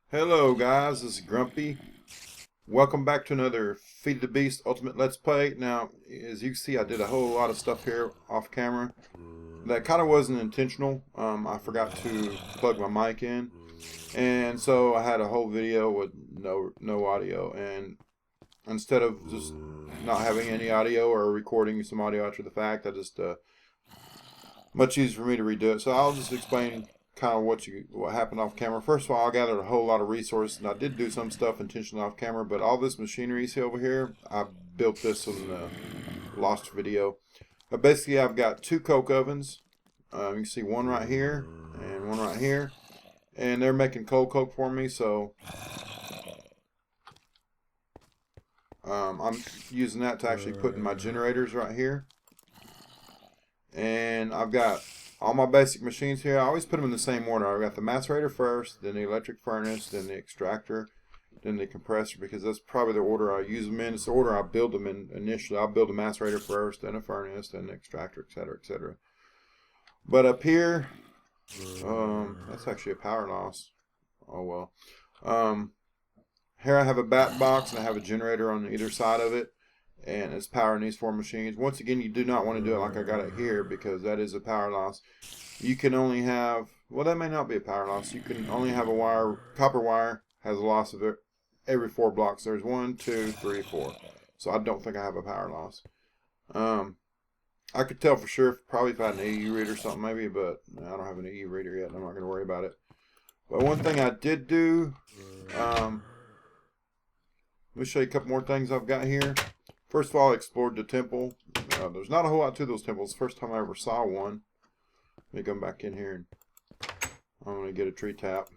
Hello guys, this is Grumpy. Welcome back to another Feed the Beast Ultimate Let's Play. Now, as you can see, I did a whole lot of stuff here off camera. That kind of wasn't intentional. I forgot to plug my mic in. And so I had a whole video with no audio. And instead of just not having any audio or recording some audio after the fact, I just, much easier for me to redo it. So I'll just explain kind of what happened off camera. First of all, I gathered a whole lot of resources, and I did do some stuff intentionally off camera, but all this machinery you see over here, I built this in the lost video. But basically, I've got two coke ovens. You can see one right here and one right here, and they're making cold coke for me, so I'm using that to actually put in my generators right here. And I've got all my basic machines here. I always put them in the same order. I've got the macerator first, then the electric furnace, then the extractor, then the compressor, because that's probably the order I use them in. It's the order I build them in initially. I'll build a macerator first, then a furnace, then the extractor, etc., etc. But up here, that's actually a power loss. Oh well. Here I have a bat box, and I have a generator on either side of it, and it's powering these four machines. Once again, you do not want to do it like I got it here, because that is a power loss. You can only have, well, that may not be a power loss. You can only have a wire, copper wire has a loss of it every 4 blocks. There's 1, 2, 3, 4. So I don't think I have a power loss. I could tell for sure probably if I had an AE reader or something maybe, but I don't have an AE reader yet. I'm not going to worry about it. But one thing I did do, let me show you a couple more things I've got here. First of all, I explored the temple. There's not a whole lot to those temples. First time I ever saw one. Let me come back in here and I'm going to get a tree tap.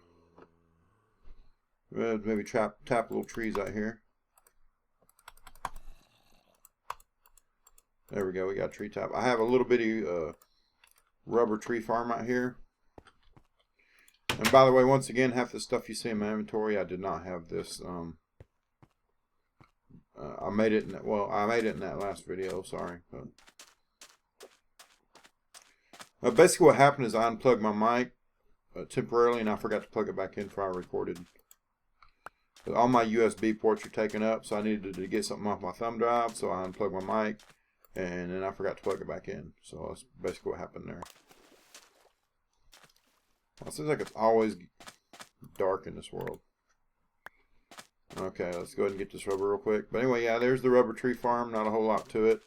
Maybe tap little trees out here. There we go. We got a tree tap. I have a little bitty rubber tree farm out here. And by the way, once again, half the stuff you see in my inventory, I did not have this. I made it in that, well, I made it in that last video, sorry. But basically what happened is I unplugged my mic temporarily, and I forgot to plug it back in before I recorded. But all my USB ports are taken up, so I needed to get something off my thumb drive, so I unplugged my mic, and then I forgot to plug it back in. So that's basically what happened there. Well, it seems like it's always dark in this world. Okay, let's go ahead and get this rubber real quick. But anyway, yeah, there's the rubber tree farm. Not a whole lot to it.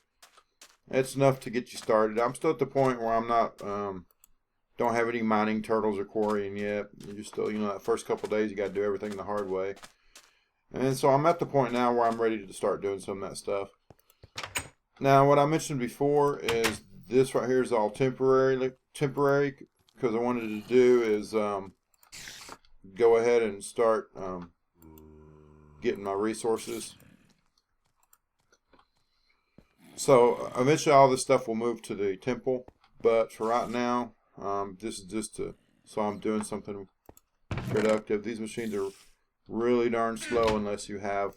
It's enough to get you started. I'm still at the point where I'm not, don't have any mining turtles or quarrying yet. You're still, that first couple days you got to do everything the hard way. And so I'm at the point now where I'm ready to start doing some of that stuff. Now, what I mentioned before is this right here is all temporary, because I wanted to do is go ahead and start getting my resources. So eventually all this stuff will move to the temple, but for right now, this is just so I'm doing something productive. These machines are really darn slow unless you have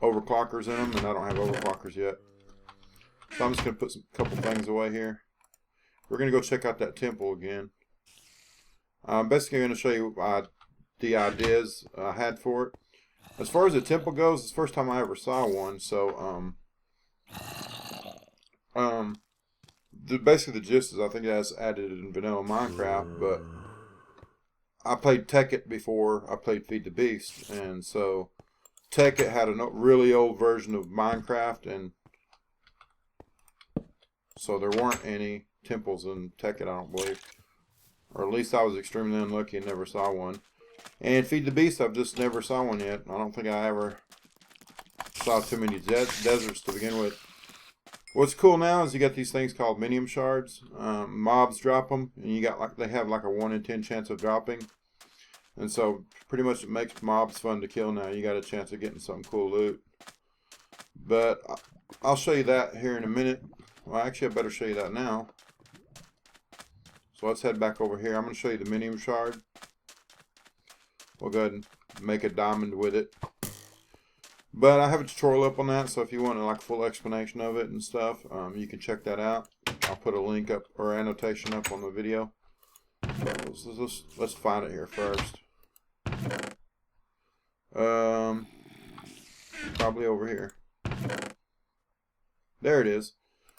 overclockers in them, and I don't have overclockers yet. So I'm just going to put a couple things away here. We're going to go check out that temple again. I'm basically going to show you the ideas I had for it. As far as the temple goes, it's the first time I ever saw one, so basically the gist is I think that's added in vanilla Minecraft, but I played Tekkit before I played Feed the Beast, and so Tekkit had a really old version of Minecraft, and so there weren't any temples in Tekkit, I don't believe, or at least I was extremely unlucky and never saw one. And Feed the Beast, I've just never saw one yet. I don't think I ever saw too many deserts to begin with. What's cool now is you got these things called minium shards. Mobs drop them, and they have like a 1 in 10 chance of dropping. And so pretty much it makes mobs fun to kill now. You got a chance of getting some cool loot. But I'll show you that here in a minute. Well, actually I better show you that now. So let's head back over here. I'm going to show you the minium shard. We'll go ahead and make a diamond with it. But I have a tutorial up on that, so if you want a full explanation of it and stuff, you can check that out. I'll put a link up or annotation up on the video. So let's find it here first. Probably over here. There it is.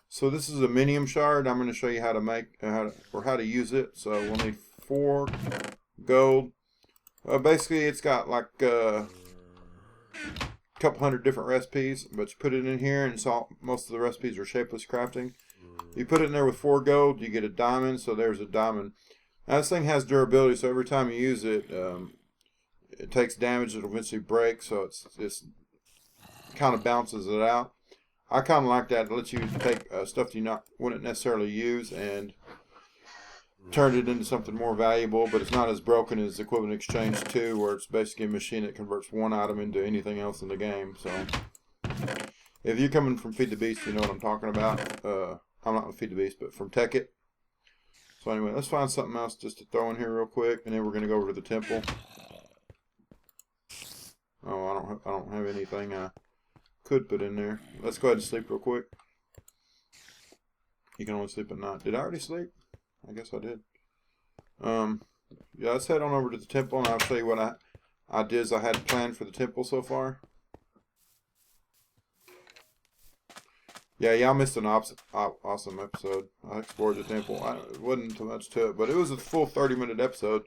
So this is a minium shard. I'm going to show you how to make how to use it. So we'll need 4 gold. Basically, it's got like a couple hundred different recipes, but you put it in here, and most of the recipes are shapeless crafting. You put it in there with 4 gold, you get a diamond. So there's a diamond. Now this thing has durability, so every time you use it, it takes damage. It'll eventually break, so it's kind of balances it out. I kind of like that. It lets you take stuff you wouldn't necessarily use and turn it into something more valuable, but it's not as broken as Equivalent Exchange 2, where it's basically a machine that converts one item into anything else in the game. So if you're coming from Feed the Beast, you know what I'm talking about. I'm not with Feed the Beast, but from Tech It. So anyway, let's find something else just to throw in here real quick, and then we're going to go over to the temple. Oh, I don't have anything I could put in there. Let's go ahead and sleep real quick. You can only sleep at night. Did I already sleep? I guess I did. Yeah, let's head on over to the temple, and I'll show you what ideas I had planned for the temple so far. Yeah, y'all missed an awesome episode. I explored the temple. It wasn't too much to it, but it was a full 30-minute episode.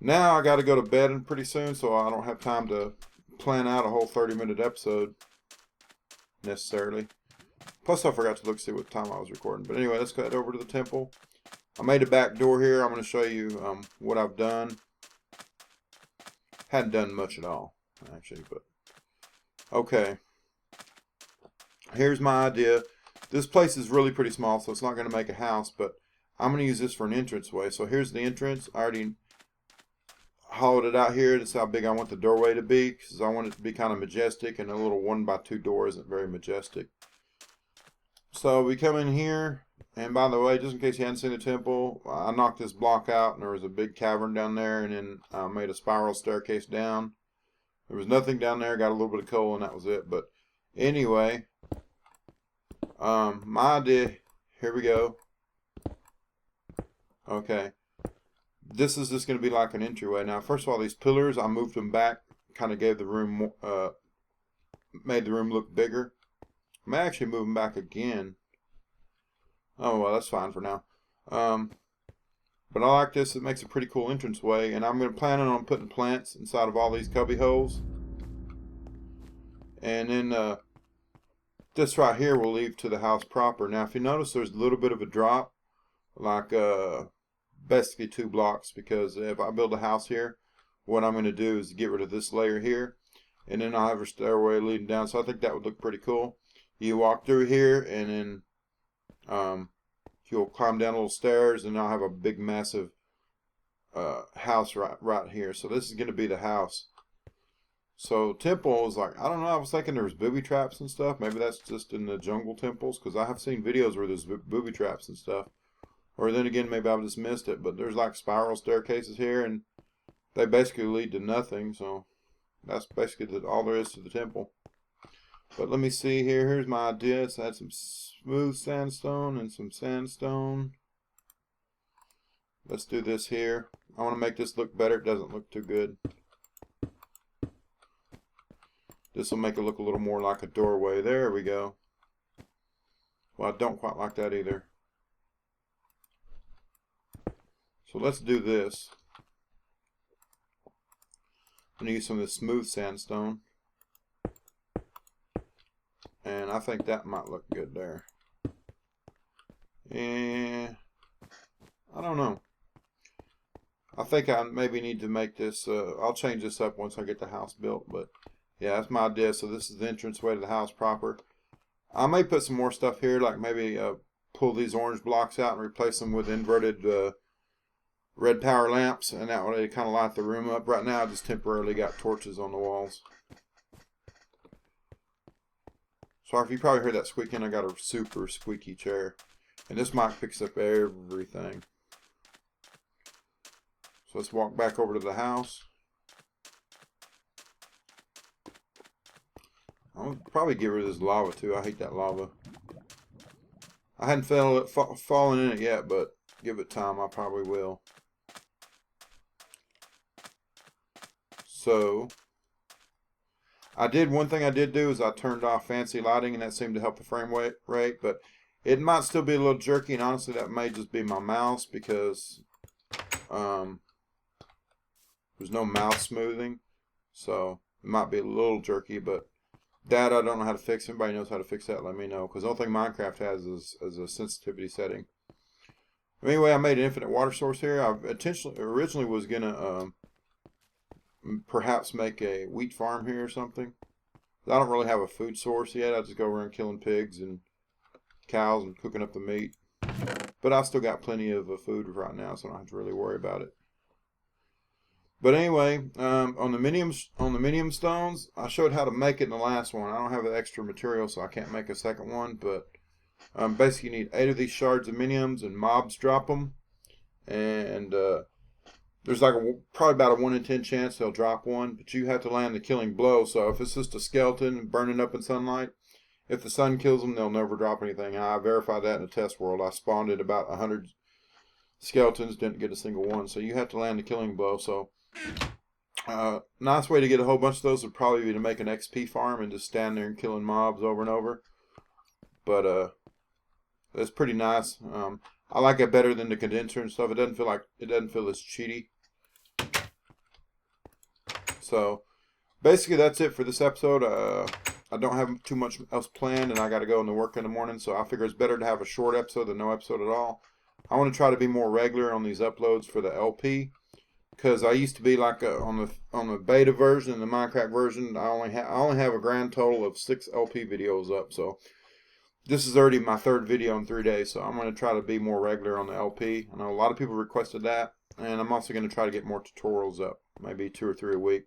Now I got to go to bed pretty soon, so I don't have time to plan out a whole 30-minute episode necessarily. Plus, I forgot to see what time I was recording. But anyway, let's head over to the temple. I made a back door here. I'm going to show you what I've done. Hadn't done much at all, actually, but okay. Here's my idea. This place is really pretty small, so it's not going to make a house, but I'm going to use this for an entranceway. So here's the entrance. I already hollowed it out here. That's how big I want the doorway to be, because I want it to be kind of majestic, and a little 1x2 door isn't very majestic. So we come in here, and by the way, just in case you hadn't seen the temple, I knocked this block out, and there was a big cavern down there, and then I made a spiral staircase down. There was nothing down there. Got a little bit of coal, and that was it. But anyway, my idea, here we go. Okay. This is just going to be like an entryway. Now, first of all, these pillars, I moved them back, kind of gave the room, made the room look bigger. I may actually move them back again. Oh, well, that's fine for now. But I like this. It makes a pretty cool entranceway, and I'm going to plan on putting plants inside of all these cubby holes. And then this right here will lead to the house proper. Now, if you notice, there's a little bit of a drop, like basically 2 blocks, because if I build a house here, what I'm going to do is get rid of this layer here, and then I'll have a stairway leading down. So I think that would look pretty cool. You walk through here, and then you'll climb down little stairs, and I'll have a big, massive house right here. So this is going to be the house. So temple is like, I don't know, I was thinking there was booby traps and stuff. Maybe that's just in the jungle temples, because I have seen videos where there's booby traps and stuff. Or then again, maybe I've just missed it. But there's like spiral staircases here, and they basically lead to nothing. So that's basically all there is to the temple. But let me see here. Here's my idea. Let's add some smooth sandstone and some sandstone. Let's do this here. I want to make this look better. It doesn't look too good. This will make it look a little more like a doorway. There we go. Well, I don't quite like that either. So let's do this. I'm going to use some of this smooth sandstone. And I think that might look good there. And I don't know. I think I maybe need to make this, I'll change this up once I get the house built. But yeah, that's my idea. So this is the entranceway to the house proper. I may put some more stuff here, like maybe pull these orange blocks out and replace them with inverted red power lamps, and that way kind of light the room up. Right now I just temporarily got torches on the walls. Sorry if you probably heard that squeaking. I got a super squeaky chair, and this mic picks up everything. So let's walk back over to the house. I'll probably get rid of this lava too. I hate that lava. I hadn't fallen in it yet, but give it time, I probably will. So one thing I did do is I turned off fancy lighting, and that seemed to help the frame rate, but it might still be a little jerky, and honestly that may just be my mouse, because there's no mouse smoothing, so it might be a little jerky, but that I don't know how to fix. If anybody knows how to fix that, let me know, because the only thing Minecraft has is a sensitivity setting. Anyway, I made an infinite water source here. I originally was going to perhaps make a wheat farm here or something. I don't really have a food source yet. I just go around killing pigs and cows and cooking up the meat. But I still got plenty of food right now, so I don't have to really worry about it. But anyway, on the minium stones, I showed how to make it in the last one. I don't have the extra material, so I can't make a second one. But basically, you need 8 of these shards of miniums, and mobs drop them. And there's like probably about a 1 in 10 chance they'll drop one. But you have to land the killing blow. So if it's just a skeleton burning up in sunlight, if the sun kills them, they'll never drop anything. I verified that in a test world. I spawned at about 100 skeletons, didn't get a single one. So you have to land the killing blow. So nice way to get a whole bunch of those would probably be to make an XP farm and just stand there and killing mobs over and over. But that's pretty nice. I like it better than the condenser and stuff. It doesn't feel as cheaty. So basically that's it for this episode. I don't have too much else planned, and I got to go into work in the morning, so I figure it's better to have a short episode than no episode at all. I want to try to be more regular on these uploads for the LP, because I used to be like on the beta version and the Minecraft version. I only have a grand total of 6 LP videos up. So this is already my 3rd video in 3 days. So I'm going to try to be more regular on the LP. I know a lot of people requested that, and I'm also going to try to get more tutorials up, maybe 2 or 3 a week.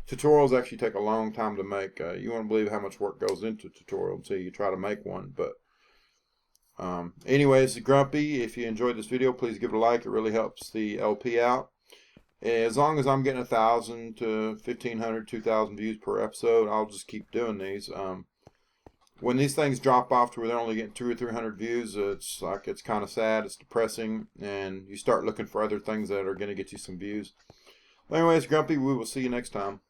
Tutorials actually take a long time to make. You won't believe how much work goes into tutorial until you try to make one. But anyways, Grumpy, if you enjoyed this video, please give it a like. It really helps the LP out. As long as I'm getting 1,000 to 1,500, 2,000 views per episode, I'll just keep doing these. When these things drop off to where they're only getting 200 or 300 views, it's kind of sad. It's depressing, and you start looking for other things that are going to get you some views. Anyways, Grumpy, we will see you next time.